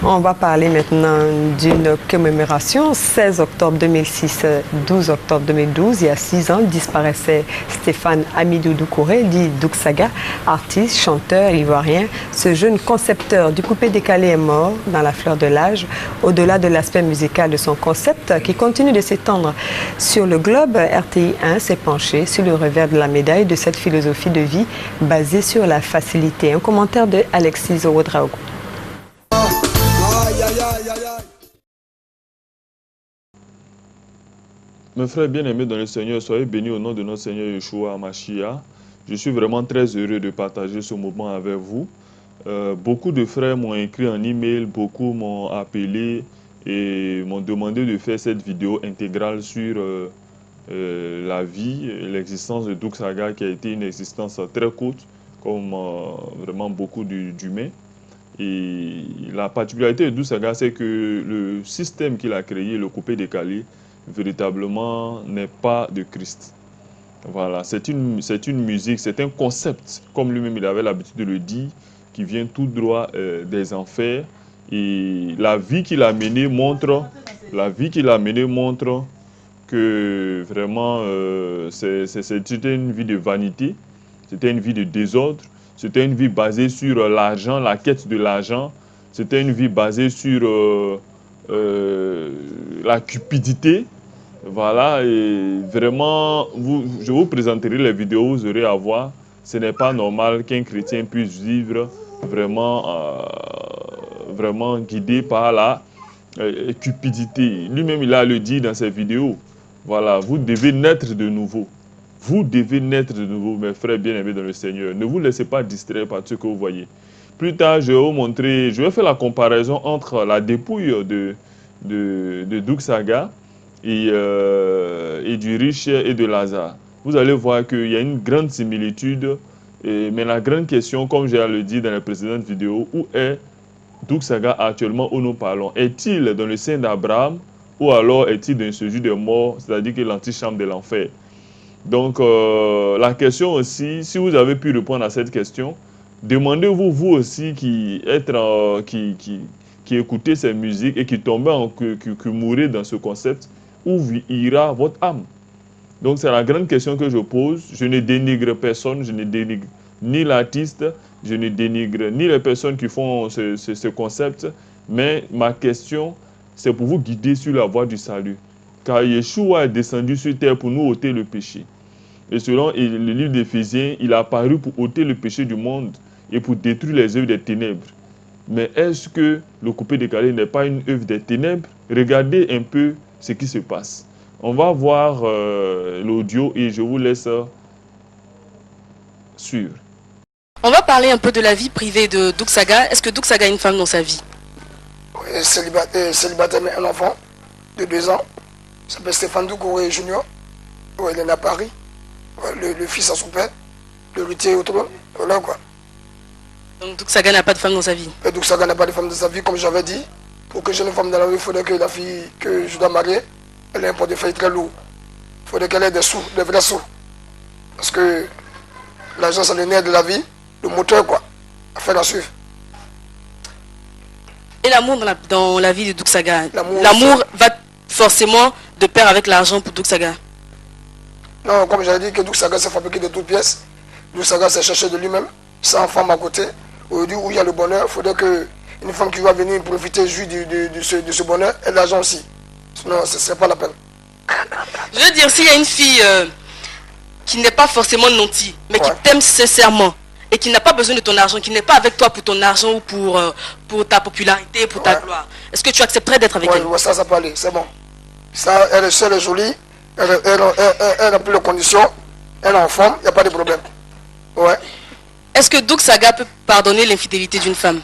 On va parler maintenant d'une commémoration. 16 octobre 2006, 12 octobre 2012, il y a 6 ans, disparaissait Stéphane Amidou Doucouré, dit Douk Saga, artiste, chanteur ivoirien. Ce jeune concepteur du coupé décalé est mort dans la fleur de l'âge. Au-delà de l'aspect musical de son concept, qui continue de s'étendre sur le globe, RTI 1 s'est penché sur le revers de la médaille de cette philosophie de vie basée sur la facilité. Un commentaire de Alexis Zorodraogo. Mes frères bien-aimés dans le Seigneur, soyez bénis au nom de notre Seigneur Yeshua Hamashiach. Je suis vraiment très heureux de partager ce moment avec vous. Beaucoup de frères m'ont écrit en email, beaucoup m'ont appelé et m'ont demandé de faire cette vidéo intégrale sur la vie et l'existence de Douk Saga, qui a été une existence très courte, comme vraiment beaucoup d'humains. Et la particularité de Douk Saga, c'est que le système qu'il a créé, le coupé décalé, véritablement n'est pas de Christ. Voilà, c'est une musique, c'est un concept, comme lui-même il avait l'habitude de le dire, qui vient tout droit des enfers. Et la vie qu'il a menée montre que vraiment c'était une vie de vanité, c'était une vie de désordre, c'était une vie basée sur l'argent, la quête de l'argent, c'était une vie basée sur la cupidité. Voilà, et vraiment, je vous présenterai les vidéos, vous aurez à voir. Ce n'est pas normal qu'un chrétien puisse vivre vraiment guidé par la cupidité. Lui-même, il a le dit dans ses vidéos. Voilà, vous devez naître de nouveau. Vous devez naître de nouveau, mes frères bien-aimés dans le Seigneur. Ne vous laissez pas distraire par ce que vous voyez. Plus tard, je vais vous montrer, je vais faire la comparaison entre la dépouille de Douk Saga et du riche et de Lazare. Vous allez voir qu'il y a une grande similitude, mais la grande question, comme j'ai le dit dans les précédentes vidéos, où est Douk Saga actuellement où nous parlons? Est-il dans le sein d'Abraham ou alors est-il dans ce jus de mort, c'est-à-dire que l'antichambre de l'enfer? Donc la question aussi, si vous avez pu répondre à cette question, demandez-vous vous aussi qui écoutez ces musiques et qui tombez qui mourrez dans ce concept, où ira votre âme? Donc c'est la grande question que je pose. Je ne dénigre personne, je ne dénigre ni l'artiste, je ne dénigre ni les personnes qui font ce concept, mais ma question, c'est pour vous guider sur la voie du salut. Car Yeshua est descendu sur terre pour nous ôter le péché. Et selon le livre d'Éphésiens, il a apparu pour ôter le péché du monde et pour détruire les œuvres des ténèbres. Mais est-ce que le coupé décalé n'est pas une œuvre des ténèbres? Regardez un peu ce qui se passe. On va voir l'audio et je vous laisse suivre. On va parler un peu de la vie privée de Douk Saga. Est-ce que Douk Saga a une femme dans sa vie? Oui, célibataire, mais un enfant de 2 ans. Il s'appelle Stéphane Doucouré Junior. Ouais, il est né à Paris. Ouais, le fils à son père, l'héritier au trône. Voilà quoi. Donc Douk Saga n'a pas de femme dans sa vie? Douk Saga n'a pas de femme dans sa vie, comme j'avais dit. Pour que j'ai une femme dans la vie, il faudrait que la fille que je dois marier, elle ait un portefeuille très lourd. Il faudrait qu'elle ait des sous, des vrais sous. Parce que l'argent, c'est le nerf de la vie, le moteur, quoi. Affaire à suivre. Et l'amour dans la vie de Douk Saga? L'amour va forcément de pair avec l'argent pour Douk Saga? Non, comme j'avais dit que Douk Saga s'est fabriqué de toutes pièces. Douk Saga s'est cherché de lui-même, sans femme à côté. Aujourd'hui où il y a le bonheur, il faudrait qu'une femme qui va venir profiter de ce bonheur ait de l'argent aussi. Sinon, ce ne serait pas la peine. Je veux dire, s'il y a une fille qui n'est pas forcément nantie, mais qui t'aime sincèrement, et qui n'a pas besoin de ton argent, qui n'est pas avec toi pour ton argent ou pour ta popularité, pour ta gloire, est-ce que tu accepterais d'être avec elle? Oui, ça peut aller, c'est bon. Ça, elle est jolie, elle remplit les conditions, elle est en forme, il n'y a pas de problème. Ouais. Est-ce que Douk Saga peut pardonner l'infidélité d'une femme?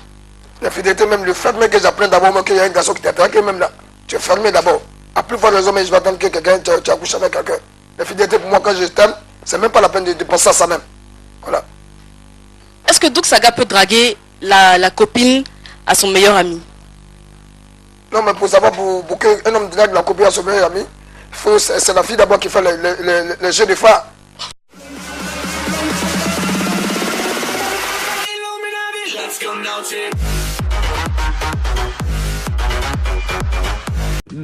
L'infidélité, même le fait même que j'apprenne d'abord qu'il y a un garçon qui t'attaque, même là, tu es fermé d'abord. À plus fort raison, mais je vais attendre que quelqu'un, tu accouches avec quelqu'un. L'infidélité, pour moi, quand je t'aime, c'est même pas la peine de penser à ça même. Voilà. Est-ce que Douk Saga peut draguer la copine à son meilleur ami? Non, mais pour savoir, pour qu'un homme drague la copine à son meilleur ami, c'est la fille d'abord qui fait les jeux de phare. Let's go now,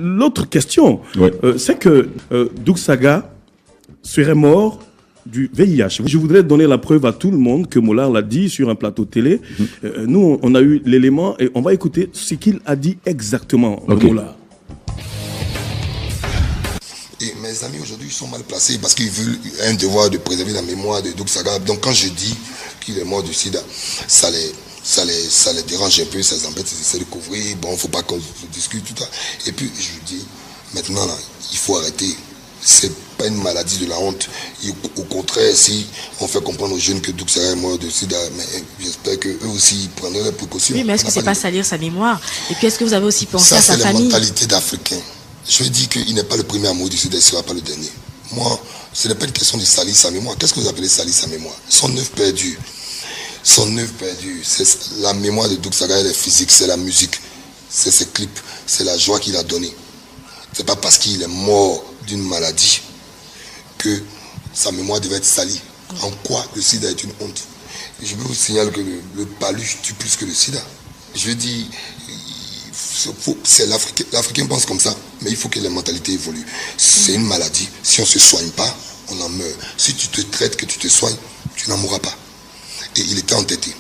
l'autre question, c'est que Doug Saga serait mort du VIH. Je voudrais donner la preuve à tout le monde que Mollard l'a dit sur un plateau télé. Nous, on a eu l'élément et on va écouter ce qu'il a dit exactement, Mollard. Et mes amis aujourd'hui sont mal placés parce qu'ils veulent un devoir de préserver la mémoire de Doug Saga. Donc quand je dis qu'il est mort du sida, ça les dérange un peu, ça les embête, ils essaient de couvrir. Bon, il ne faut pas qu'on discute tout ça. Et puis je dis, maintenant là, il faut arrêter. C'est pas une maladie de la honte. Et au contraire, si on fait comprendre aux jeunes que Doug Saga est mort de sida, mais j'espère qu'eux aussi prendraient les précautions. Oui, mais est-ce que c'est pas salir sa mémoire? Et puis est-ce que vous avez aussi pensé à sa famille? Ça, c'est la mentalité d'Africain. Je veux dire qu'il n'est pas le premier à mourir du sida, il ne sera pas le dernier. Moi, ce n'est pas une question de salir sa mémoire. Qu'est-ce que vous appelez salir sa mémoire? Son œuvre perdue. Son œuvre perdue. C'est la mémoire de Doug Saga, elle est physique, c'est la musique, c'est ses clips, c'est la joie qu'il a donnée. C'est pas parce qu'il est mort d'une maladie que sa mémoire devait être salie. En quoi le sida est une honte? Je veux vous signaler que le paluche tue plus que le sida. Je veux dire, c'est l'Africain pense comme ça, mais il faut que les mentalités évoluent. C'est une maladie. Si on ne se soigne pas, on en meurt. Si tu te traites, que tu te soignes, tu n'en mourras pas. Et il était entêté.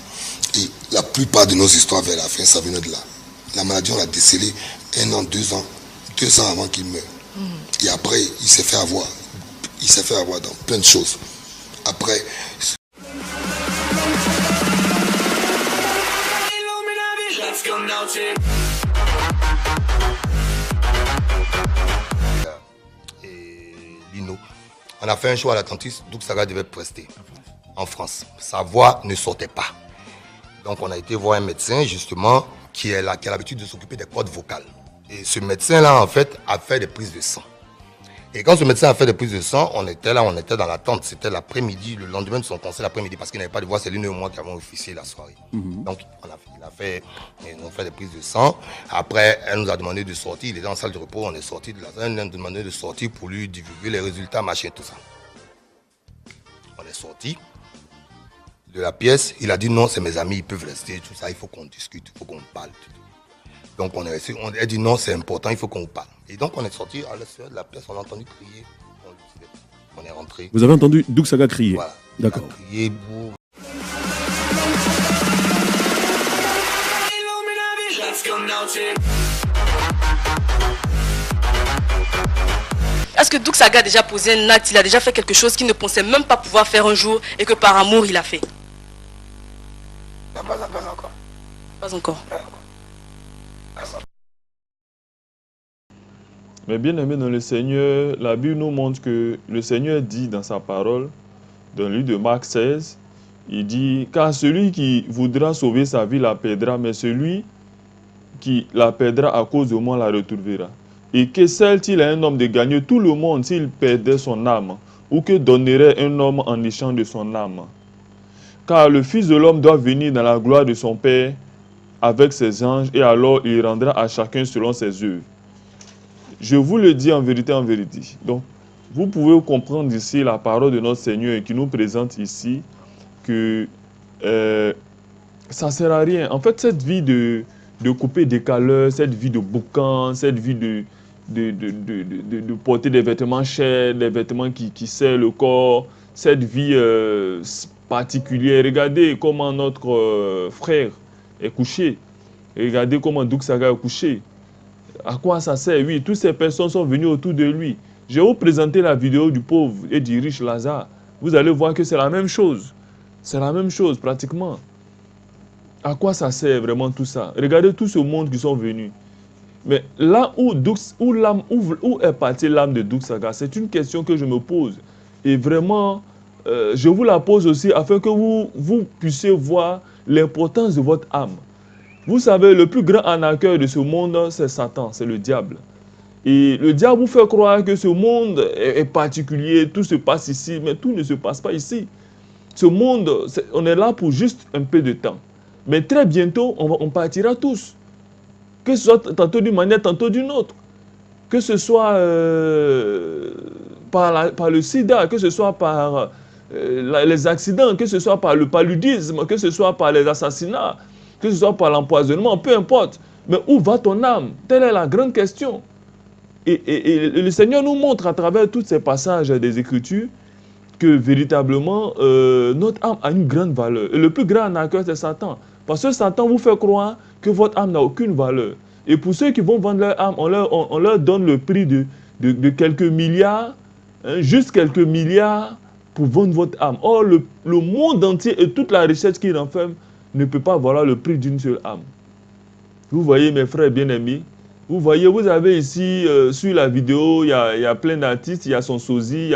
Et la plupart de nos histoires vers la fin, ça venait de là. La maladie, on l'a décelée 1 an, 2 ans, 2 ans avant qu'il meure. Et après, il s'est fait avoir. Il s'est fait avoir dans plein de choses. Après... Et Lino, on a fait un show à l'Atlantis, Doug Saga devait prester en France. Sa voix ne sortait pas. Donc on a été voir un médecin justement qui a l'habitude de s'occuper des cordes vocales. Et ce médecin-là, en fait, a fait des prises de sang. Et quand ce médecin a fait des prises de sang, on était là, on était dans l'attente. C'était l'après-midi, le lendemain de son concert, l'après-midi, parce qu'il n'avait pas de voix. C'est lui et moi qui avons officié la soirée. Donc, ils ont fait des prises de sang. Après, elle nous a demandé de sortir. Il était en salle de repos, on est sorti de la salle. Elle nous a demandé de sortir pour lui divulguer les résultats, machin, tout ça. On est sorti de la pièce. Il a dit non, c'est mes amis, ils peuvent rester, tout ça. Il faut qu'on discute, il faut qu'on parle. Donc on a dit non, c'est important, il faut qu'on parle. Et donc on est sorti à l'extérieur de la pièce, on a entendu crier. On est rentré. Vous avez entendu Doug Saga crier? Voilà. D'accord. Crier, Est-ce que Doug Saga a déjà posé un acte, il a déjà fait quelque chose qu'il ne pensait même pas pouvoir faire un jour et que par amour il a fait? Pas encore. Pas encore. Mais bien aimé dans le Seigneur, la Bible nous montre que le Seigneur dit dans sa parole, dans le livre de Marc 16, il dit, car celui qui voudra sauver sa vie la perdra, mais celui qui la perdra à cause de moi la retrouvera. Et que sert-il à un homme de gagner tout le monde s'il perdait son âme? Ou que donnerait un homme en échange de son âme? Car le Fils de l'homme doit venir dans la gloire de son Père avec ses anges, et alors il rendra à chacun selon ses œuvres. Je vous le dis en vérité, en vérité. Donc, vous pouvez comprendre ici la parole de notre Seigneur qui nous présente ici que ça ne sert à rien. En fait, cette vie de couper des caleurs, cette vie de boucan, cette vie de porter des vêtements chers, des vêtements qui serrent le corps, cette vie particulière. Regardez comment notre frère est couché. Regardez comment Doug Saga est couché. À quoi ça sert? Oui, toutes ces personnes sont venues autour de lui. Je vais vous présenter la vidéo du pauvre et du riche Lazare. Vous allez voir que c'est la même chose. C'est la même chose pratiquement. À quoi ça sert vraiment tout ça? Regardez tout ce monde qui sont venus. Mais là où est partie l'âme de Doug Saga, c'est une question que je me pose. Et vraiment, je vous la pose aussi afin que vous puissiez voir l'importance de votre âme. Vous savez, le plus grand arnaqueur de ce monde, c'est Satan, c'est le diable. Et le diable vous fait croire que ce monde est particulier, tout se passe ici, mais tout ne se passe pas ici. Ce monde, on est là pour juste un peu de temps. Mais très bientôt, on partira tous. Que ce soit tantôt d'une manière, tantôt d'une autre. Que ce soit par le sida, que ce soit par les accidents, que ce soit par le paludisme, que ce soit par les assassinats, que ce soit par l'empoisonnement, peu importe. Mais où va ton âme? Telle est la grande question. Et le Seigneur nous montre à travers tous ces passages des Écritures que véritablement notre âme a une grande valeur. Et le plus grand arnaqueur, c'est Satan. Parce que Satan vous fait croire que votre âme n'a aucune valeur. Et pour ceux qui vont vendre leur âme, on leur donne le prix de quelques milliards, hein, juste quelques milliards pour vendre votre âme. Or, le monde entier et toute la richesse qu'il renferme ne peut pas valoir le prix d'une seule âme. Vous voyez, mes frères bien-aimés, vous voyez, vous avez ici, sur la vidéo, il y a plein d'artistes, il y a Son Sosie,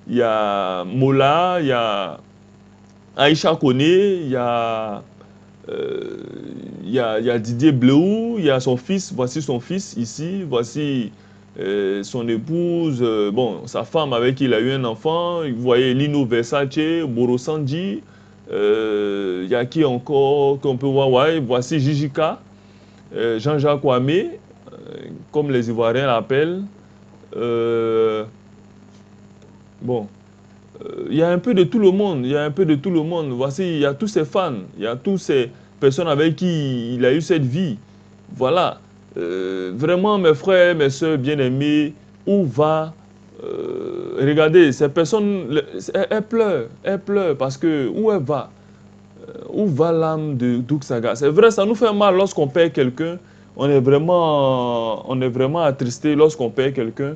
il y a Mola, il y a Aïcha Kone, il y a Didier Bleu, il y a son fils, voici son fils ici, voici son épouse, bon, sa femme avec qui il a eu un enfant, vous voyez Lino Versace, Boro Sanji, il y a qui encore qu'on peut voir, ouais, voici Jijika, Jean-Jacques Kwame, comme les Ivoiriens l'appellent. Bon, il y a un peu de tout le monde, il y a un peu de tout le monde. Voici, il y a tous ces fans, il y a toutes ces personnes avec qui il a eu cette vie. Voilà. Vraiment, mes frères, mes soeurs bien-aimés, où va... regardez, ces personnes, elles pleurent parce que où elle va? Où va l'âme de Doug Saga? C'est vrai, ça nous fait mal lorsqu'on perd quelqu'un. On est vraiment attristé lorsqu'on perd quelqu'un.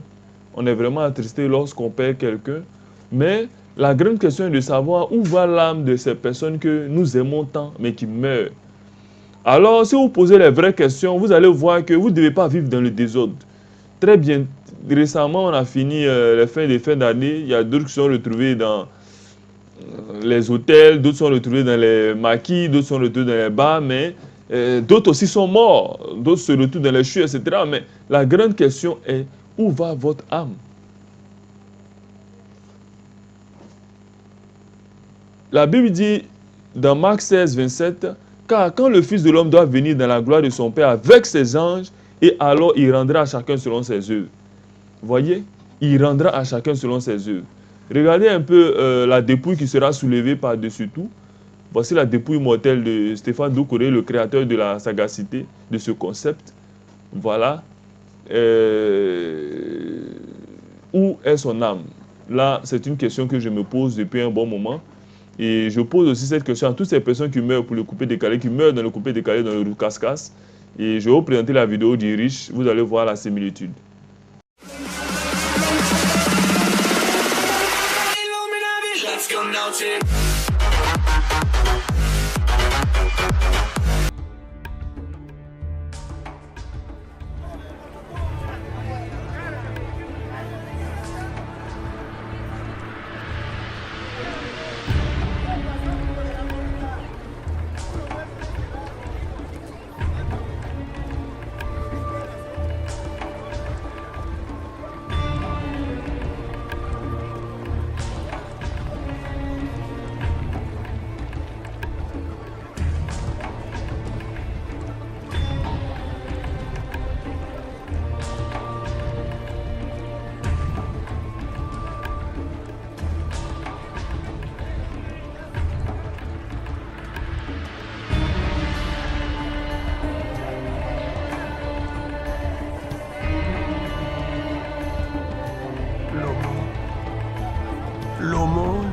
On est vraiment attristé lorsqu'on perd quelqu'un. Mais la grande question est de savoir où va l'âme de ces personnes que nous aimons tant, mais qui meurent. Alors, si vous posez les vraies questions, vous allez voir que vous ne devez pas vivre dans le désordre. Très bien, récemment, on a fini les fins d'année. Il y a d'autres qui sont retrouvés dans les hôtels, d'autres sont retrouvés dans les maquis, d'autres sont retrouvés dans les bars, mais d'autres aussi sont morts. D'autres se retrouvent dans les chutes, etc. Mais la grande question est, où va votre âme? La Bible dit dans Marc 16, 27, « Car quand le Fils de l'homme doit venir dans la gloire de son Père avec ses anges, et alors il rendra à chacun selon ses œuvres. » Voyez, il rendra à chacun selon ses œuvres. Regardez un peu la dépouille qui sera soulevée par-dessus tout. Voici la dépouille mortelle de Stéphane Doucouré, le créateur de la sagacité, de ce concept. Voilà. Où est son âme? Là, c'est une question que je me pose depuis un bon moment. Et je pose aussi cette question à toutes ces personnes qui meurent pour le coupé décalé, qui meurent dans le coupé décalé, dans le Roucascas. Et je vais vous présenter la vidéo du riche. Vous allez voir la similitude. L'aumône.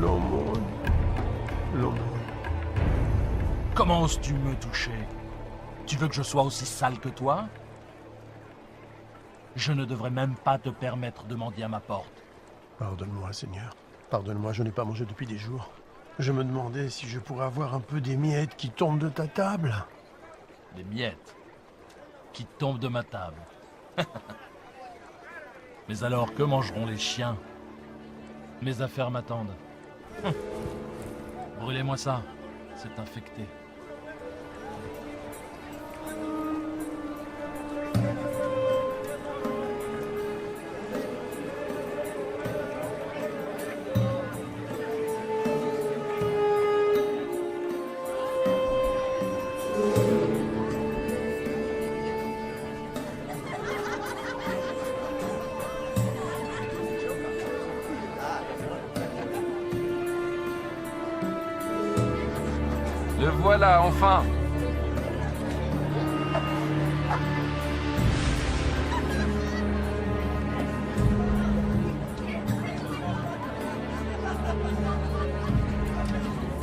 L'aumône. L'aumône. Comment oses-tu me toucher? Tu veux que je sois aussi sale que toi? Je ne devrais même pas te permettre de mendier à ma porte. Pardonne-moi, Seigneur. Pardonne-moi, je n'ai pas mangé depuis des jours. Je me demandais si je pourrais avoir un peu des miettes qui tombent de ta table. Des miettes qui tombent de ma table. Mais alors, que mangeront les chiens? Mes affaires m'attendent. Brûlez-moi ça, c'est infecté. voilà, enfin.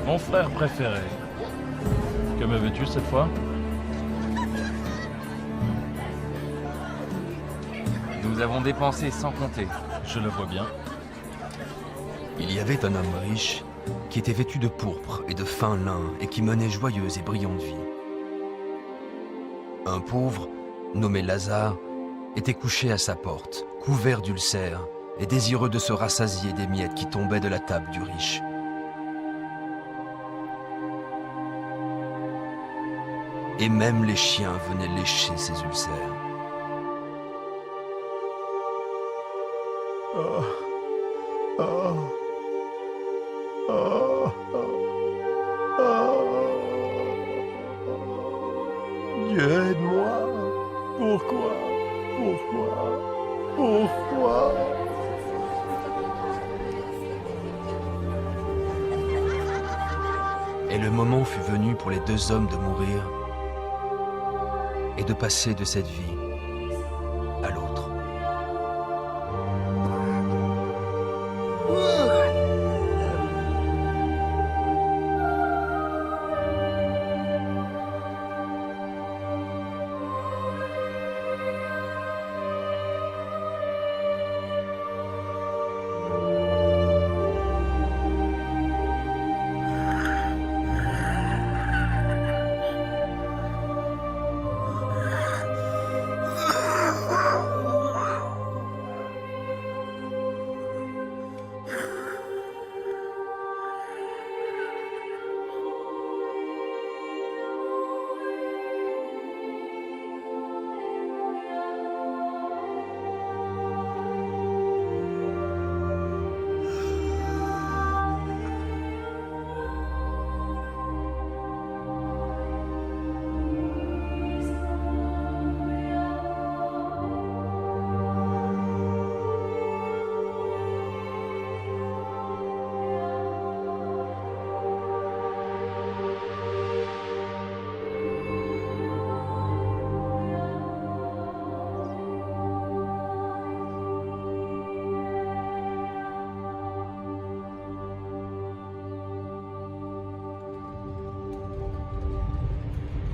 Mon frère préféré. Que me veux-tu cette fois? Nous avons dépensé sans compter. Je le vois bien. Il y avait un homme riche qui était vêtu de pourpre et de fin lin et qui menait joyeuse et brillante vie. Un pauvre, nommé Lazare, était couché à sa porte, couvert d'ulcères et désireux de se rassasier des miettes qui tombaient de la table du riche. Et même les chiens venaient lécher ses ulcères. Oh. Oh. Oh. Oh. Dieu, aide-moi. Pourquoi? Pourquoi? Pourquoi? Et le moment fut venu pour les deux hommes de mourir et de passer de cette vie à l'autre.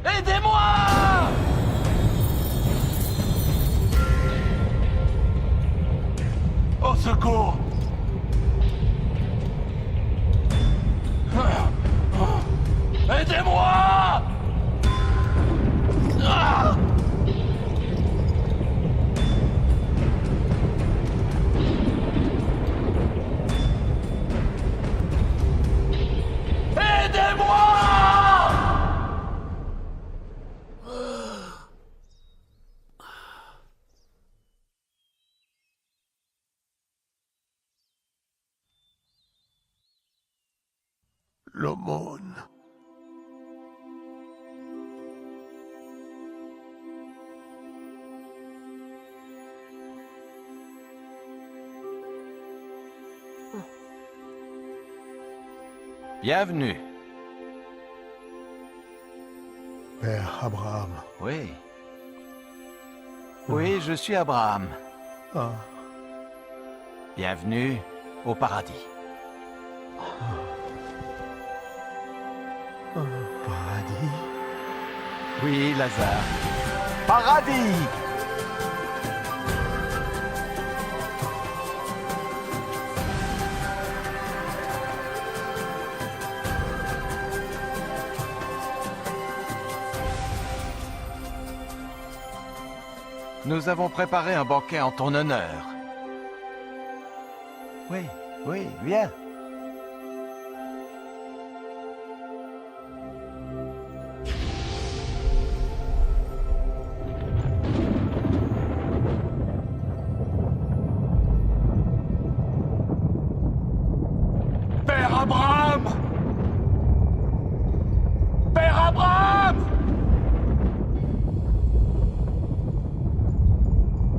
Aidez-moi! Au secours! Aidez-moi! Ah! Aidez-moi! L'aumône. Bienvenue. Père Abraham. Oui. Oui, je suis Abraham. Ah. Bienvenue au paradis. Paradis? Oui, Lazare. Paradis! Nous avons préparé un banquet en ton honneur. Oui, oui, viens. Père Abraham! Père Abraham!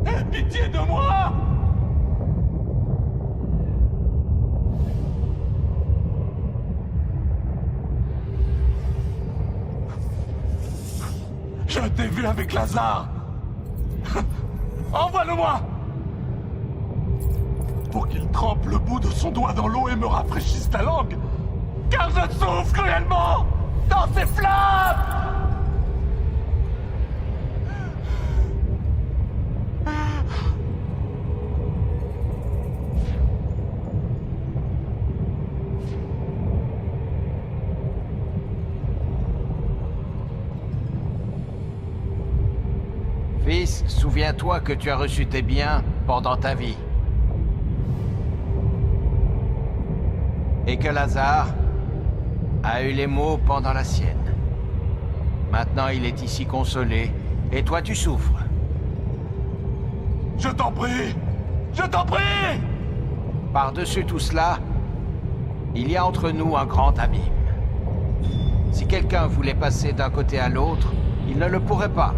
Aie pitié de moi! t'ai vu avec Lazare. Envoie-le-moi! Pour qu'il trempe le bout de son doigt dans l'eau et me rafraîchisse la langue. Car je souffre cruellement dans ces flammes! Fils, souviens-toi que tu as reçu tes biens pendant ta vie. Et que Lazare a eu les maux pendant la sienne. Maintenant, il est ici consolé, et toi tu souffres. Je t'en prie! Je t'en prie! Par-dessus tout cela, il y a entre nous un grand abîme. Si quelqu'un voulait passer d'un côté à l'autre, il ne le pourrait pas.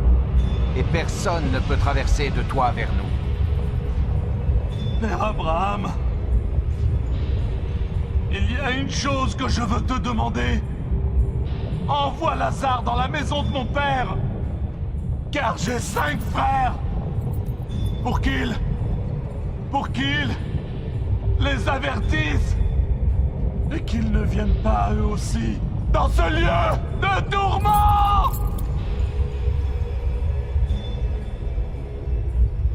Et personne ne peut traverser de toi vers nous. Père Abraham, il y a une chose que je veux te demander. Envoie Lazare dans la maison de mon père, car j'ai 5 frères, pour qu'ils les avertissent, et qu'ils ne viennent pas eux aussi dans ce lieu de tourment.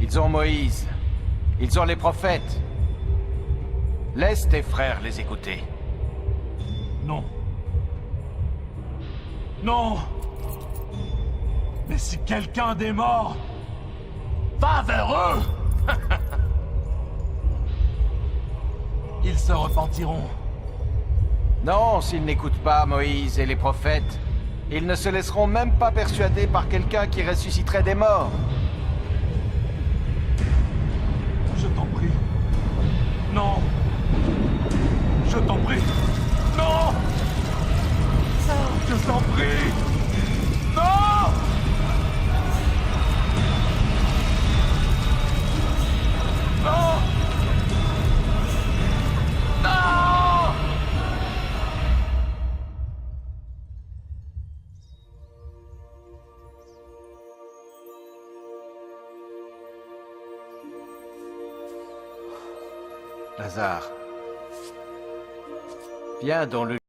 Ils ont Moïse. Ils ont les prophètes. Laisse tes frères les écouter. Non. Non. Mais si quelqu'un des morts va vers eux, ils se repentiront. Non, s'ils n'écoutent pas Moïse et les prophètes, ils ne se laisseront même pas persuader par quelqu'un qui ressusciterait des morts. Je t'en prie. Non. Je t'en prie. Non. Je t'en prie. Non. Non. Non. Lazare. Viens dans le